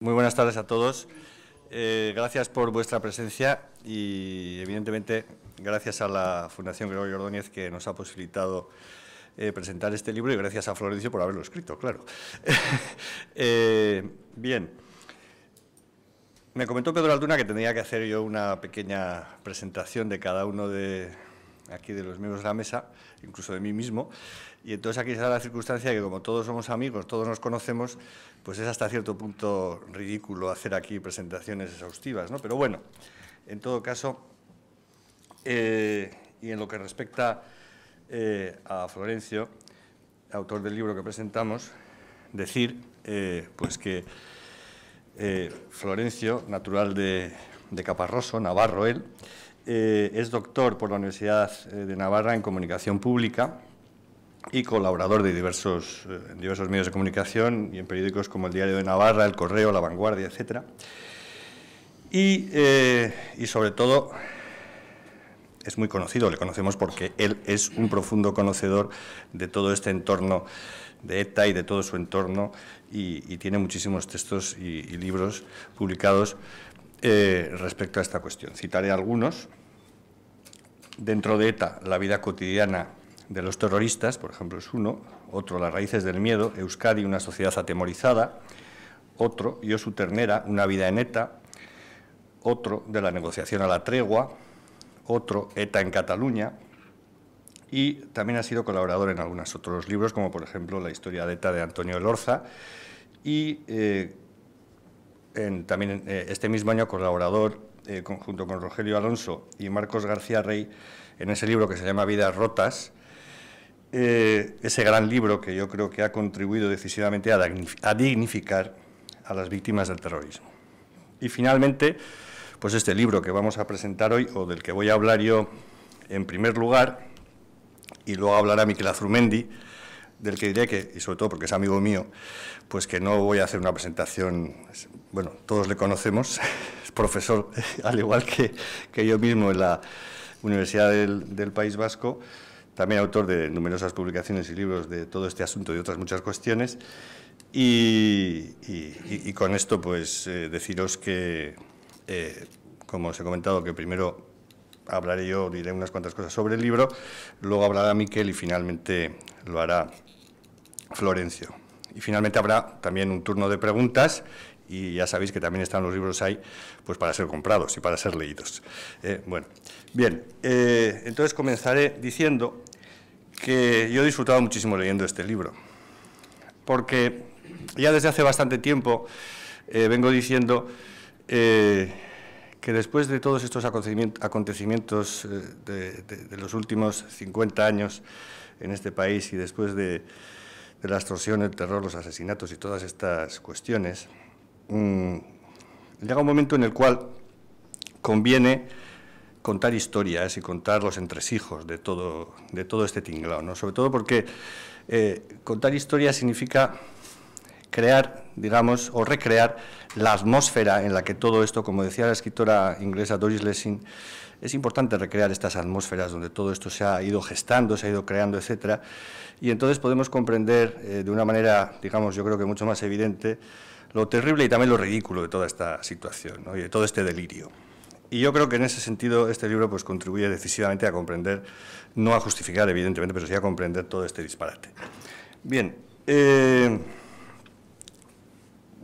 Muy buenas tardes a todos. Gracias por vuestra presencia y, evidentemente, gracias a la Fundación Gregorio Ordóñez que nos ha posibilitado presentar este libro y gracias a Florencio por haberlo escrito, claro. Bien. Me comentó Pedro Altuna que tendría que hacer yo una pequeña presentación de cada uno de aquí de los miembros de la mesa, incluso de mí mismo, y entonces aquí se da la circunstancia que como todos somos amigos, todos nos conocemos, pues es hasta cierto punto ridículo hacer aquí presentaciones exhaustivas, ¿no? Pero bueno, en todo caso, y en lo que respecta a Florencio, autor del libro que presentamos, decir pues que Florencio, natural de Caparroso, navarro él, es doctor por la Universidad de Navarra en Comunicación Pública y colaborador de diversos medios de comunicación y en periódicos como el Diario de Navarra, El Correo, La Vanguardia, etc. Y sobre todo es muy conocido, le conocemos porque él es un profundo conocedor de todo este entorno de ETA y de todo su entorno y tiene muchísimos textos y libros publicados respecto a esta cuestión. Citaré algunos. Dentro de ETA, la vida cotidiana de los terroristas, por ejemplo, es uno. Otro, Las raíces del miedo, Euskadi, una sociedad atemorizada. Otro, Josu Ternera, una vida en ETA. Otro, De la negociación a la tregua. Otro, ETA en Cataluña. Y también ha sido colaborador en algunos otros libros, como por ejemplo La historia de ETA de Antonio Elorza. Y también este mismo año colaborador junto con Rogelio Alonso y Marcos García Rey en ese libro que se llama Vidas rotas, ese gran libro que yo creo que ha contribuido decisivamente a dignificar a las víctimas del terrorismo. Y finalmente, pues este libro que vamos a presentar hoy, o del que voy a hablar yo en primer lugar, y luego hablará Miquel Azurmendi, del que diré que, y sobre todo porque es amigo mío, pues que no voy a hacer una presentación, bueno, todos le conocemos, es profesor, al igual que yo mismo en la Universidad del País Vasco, también autor de numerosas publicaciones y libros de todo este asunto y otras muchas cuestiones, y con esto pues deciros que, como os he comentado, que primero hablaré yo, diré unas cuantas cosas sobre el libro, luego hablará Miquel y finalmente lo hará Florencio. Y finalmente habrá también un turno de preguntas y ya sabéis que también están los libros ahí pues para ser comprados y para ser leídos. Bueno, bien, entonces comenzaré diciendo que yo he disfrutado muchísimo leyendo este libro, porque ya desde hace bastante tiempo vengo diciendo que después de todos estos acontecimientos de los últimos 50 años en este país y después de la extorsión, el terror, los asesinatos y todas estas cuestiones, llega un momento en el cual conviene contar historias y contar los entresijos de todo este tinglao, ¿no? Sobre todo porque contar historias significa crear, digamos, o recrear la atmósfera en la que todo esto, como decía la escritora inglesa Doris Lessing, es importante recrear estas atmósferas donde todo esto se ha ido gestando, se ha ido creando, etcétera, y entonces podemos comprender de una manera, digamos, yo creo que mucho más evidente, lo terrible y también lo ridículo de toda esta situación, ¿no? Y de todo este delirio. Y yo creo que en ese sentido este libro pues contribuye decisivamente a comprender, no a justificar evidentemente, pero sí a comprender todo este disparate. Bien,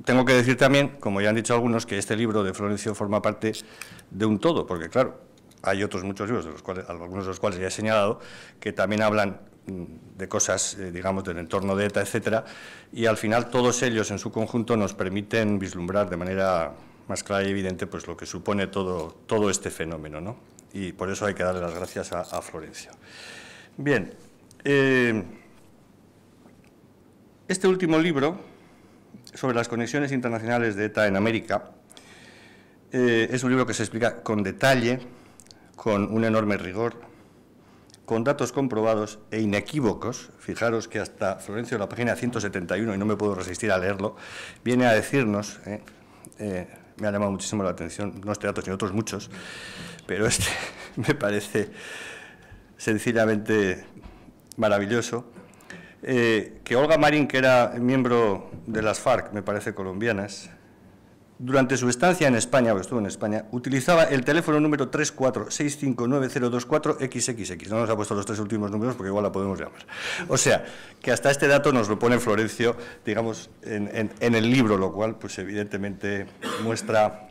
tengo que decir también, como ya han dicho algunos, que este libro de Florencio forma parte de un todo, porque claro, hay otros muchos libros, algunos de los cuales ya he señalado, que también hablan de cosas, digamos, del entorno de ETA, etcétera, y al final todos ellos en su conjunto nos permiten vislumbrar de manera más clara y evidente pues lo que supone todo este fenómeno, ¿no? Y por eso hay que darle las gracias a Florencio. Bien, este último libro sobre las conexiones internacionales de ETA en América es un libro que se explica con detalle, con un enorme rigor, con datos comprobados e inequívocos. Fijaros que hasta Florencio, en la página 171, y no me puedo resistir a leerlo, viene a decirnos, me ha llamado muchísimo la atención, no este dato, sino otros muchos, pero este me parece sencillamente maravilloso, que Olga Marín, que era miembro de las FARC, me parece colombianas, durante su estancia en España, porque estuvo en España, utilizaba el teléfono número 34659024XXX. No nos ha puesto los 3 últimos números porque igual la podemos llamar. O sea, que hasta este dato nos lo pone Florencio, digamos, en el libro, lo cual, pues evidentemente, muestra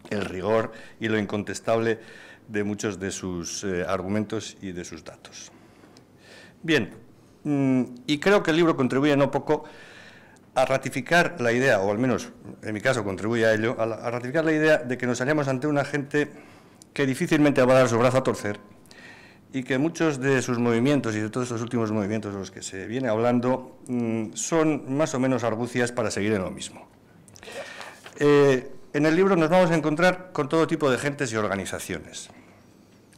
el rigor y lo incontestable de muchos de sus argumentos y de sus datos. Bien, y creo que el libro contribuye no poco a ratificar la idea, o al menos en mi caso contribuye a ello, a ratificar la idea de que nos hallamos ante una gente que difícilmente va a dar su brazo a torcer y que muchos de sus movimientos y de todos estos últimos movimientos de los que se viene hablando son más o menos argucias para seguir en lo mismo. En el libro nos vamos a encontrar con todo tipo de gentes y organizaciones.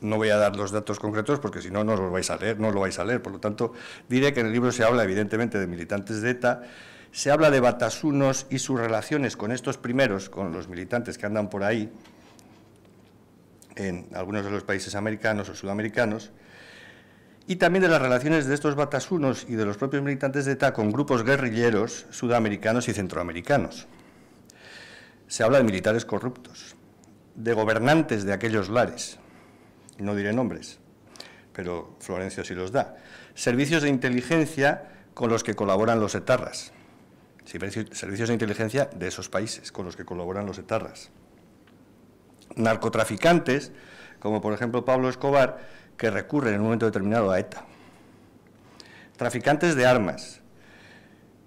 No voy a dar los datos concretos porque si no, no lo vais a leer, por lo tanto diré que en el libro se habla evidentemente de militantes de ETA. Se habla de batasunos y sus relaciones con estos primeros, con los militantes que andan por ahí, en algunos de los países americanos o sudamericanos, y también de las relaciones de estos batasunos y de los propios militantes de ETA con grupos guerrilleros sudamericanos y centroamericanos. Se habla de militares corruptos, de gobernantes de aquellos lares, no diré nombres, pero Florencio sí los da, servicios de inteligencia con los que colaboran los etarras, servicios de inteligencia de esos países con los que colaboran los etarras. Narcotraficantes, como por ejemplo Pablo Escobar, que recurren en un momento determinado a ETA. Traficantes de armas,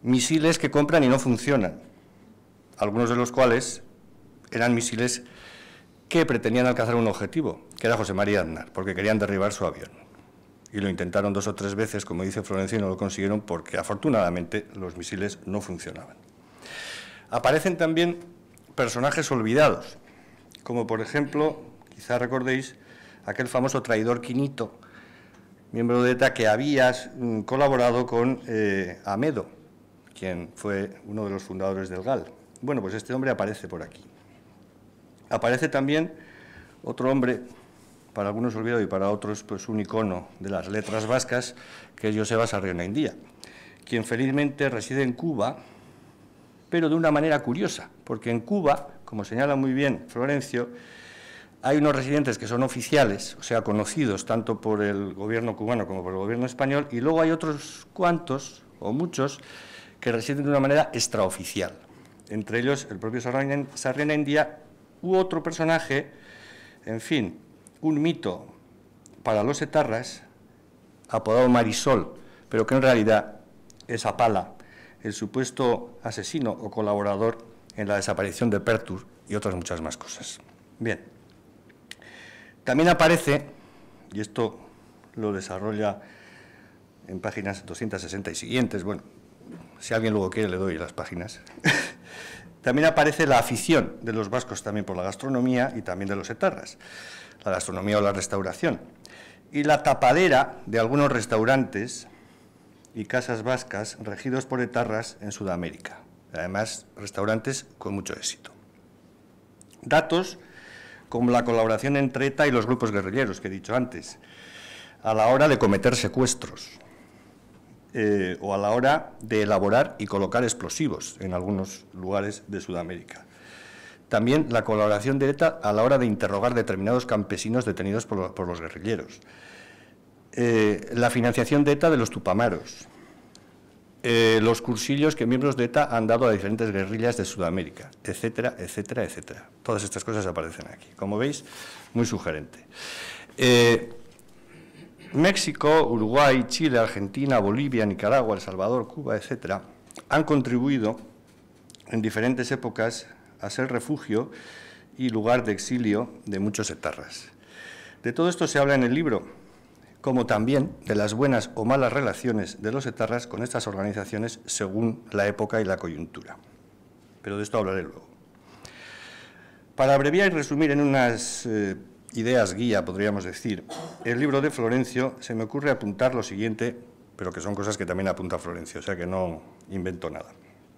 misiles que compran y no funcionan, algunos de los cuales eran misiles que pretendían alcanzar un objetivo, que era José María Aznar, porque querían derribar su avión. Y lo intentaron 2 o 3 veces, como dice Florencio, y no lo consiguieron porque, afortunadamente, los misiles no funcionaban. Aparecen también personajes olvidados, como, por ejemplo, quizá recordéis, aquel famoso traidor Quinito, miembro de ETA, que había colaborado con Amedo, quien fue uno de los fundadores del GAL. Bueno, pues este hombre aparece por aquí. Aparece también otro hombre, para algunos olvidado y para otros pues un icono de las letras vascas, que es Joseba Sarrionaindia, quien felizmente reside en Cuba, pero de una manera curiosa, porque en Cuba, como señala muy bien Florencio, hay unos residentes que son oficiales, o sea, conocidos tanto por el gobierno cubano como por el gobierno español, y luego hay otros cuantos, o muchos, que residen de una manera extraoficial, entre ellos el propio Sarrionaindia u otro personaje, en fin, un mito para los etarras, apodado Marisol, pero que en realidad es Apala, el supuesto asesino o colaborador en la desaparición de Pertur y otras muchas más cosas. Bien, también aparece, y esto lo desarrolla en páginas 260 y siguientes, bueno, si alguien luego quiere le doy las páginas, también aparece la afición de los vascos también por la gastronomía y también de los etarras, la gastronomía o la restauración, y la tapadera de algunos restaurantes y casas vascas regidos por etarras en Sudamérica, además restaurantes con mucho éxito. Datos como la colaboración entre ETA y los grupos guerrilleros que he dicho antes, a la hora de cometer secuestros o a la hora de elaborar y colocar explosivos en algunos lugares de Sudamérica. También la colaboración de ETA a la hora de interrogar determinados campesinos detenidos por los guerrilleros. La financiación de ETA de los tupamaros. Los cursillos que miembros de ETA han dado a diferentes guerrillas de Sudamérica, etcétera, etcétera, etcétera. Todas estas cosas aparecen aquí. Como veis, muy sugerente. México, Uruguay, Chile, Argentina, Bolivia, Nicaragua, El Salvador, Cuba, etcétera, han contribuido en diferentes épocas a ser refugio y lugar de exilio de muchos etarras. De todo esto se habla en el libro, como también de las buenas o malas relaciones de los etarras con estas organizaciones según la época y la coyuntura. Pero de esto hablaré luego. Para abreviar y resumir en unas ideas guía, podríamos decir, el libro de Florencio, se me ocurre apuntar lo siguiente, pero que son cosas que también apunta Florencio, o sea que no invento nada.